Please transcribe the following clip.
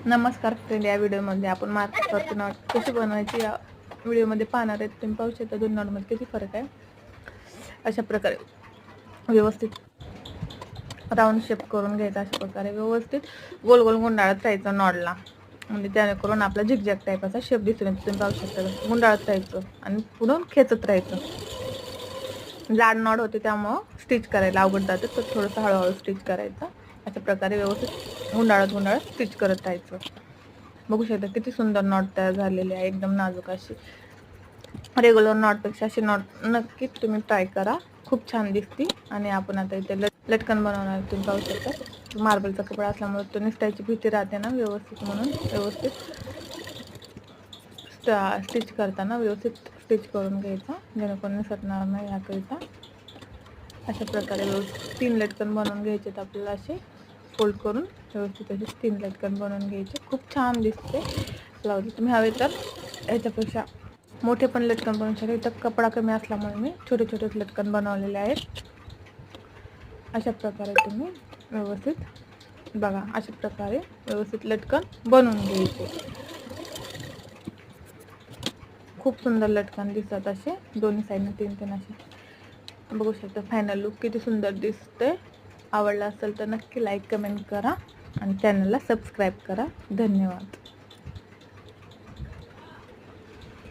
नमस्कार फ्रेंड, या व्हिडिओमध्ये आपण मार्केटवरती नॉट कशी बनवायची या व्हिडिओमध्ये पाहणार आहेत. तुम्ही पाहू शकता दोन नॉटमध्ये किती फरक आहे. अशा प्रकारे व्यवस्थित राऊंड शेप करून घ्यायचा. अशा प्रकारे व्यवस्थित गोल गोल गुंडाळत राहायचं नॉडला, म्हणजे जेणेकरून आपला झिगझॅग टाईपाचा शेप दिसून येतो. तुम्ही पाहू शकता गुंडाळत राहायचं आणि पुढून खेचत राहायचं. जाड नॉट होते त्यामुळं स्टिच करायला अवघड जाते, तर थोडंसं हळूहळू स्टिच करायचं. अशा प्रकारे व्यवस्थित गुंडाळत स्टिच करत राहायचं. बघू शकता किती सुंदर नॉट तयार झालेली आहे, एकदम नाजूक अशी. रेग्युलर नॉटपेक्षा अशी नॉट नक्कीच तुम्ही ट्राय करा, खूप छान दिसती. आणि आपण आता इथे लटकन बनवणार. तुम्ही पाहू शकता मार्बलचा कपडा असल्यामुळे तो निसटायची भीती राहते ना व्यवस्थित, म्हणून व्यवस्थित स्टिच करताना व्यवस्थित स्टिच करून घ्यायचा, जेणेकरून निसटणार नाही याकरिता. अशा प्रकारे व्यवस्थित 3 लटकन बनवून घ्यायचे आपल्याला. असे फोल्ड करून व्यवस्थित असे 3 लटकन बनवून घ्यायचे. खूप छान दिसते ब्लाउज. तुम्ही हवे तर याच्यापेक्षा मोठे पण लटकन बनवू शकता. इथं कपडा कमी असल्यामुळे मी छोटे छोटेच लटकन बनवलेले आहेत. अशा प्रकारे तुम्ही व्यवस्थित बघा, अशा प्रकारे व्यवस्थित लटकन बनवून घ्यायचे. खूप सुंदर लटकन दिसतात असे दोन्ही साईडने 3-3 असे. बघू शकता फायनल लुक किती सुंदर दिसते. आवडला असेल तर नक्की लाईक कमेंट करा आणि चॅनलला सबस्क्राईब करा. धन्यवाद.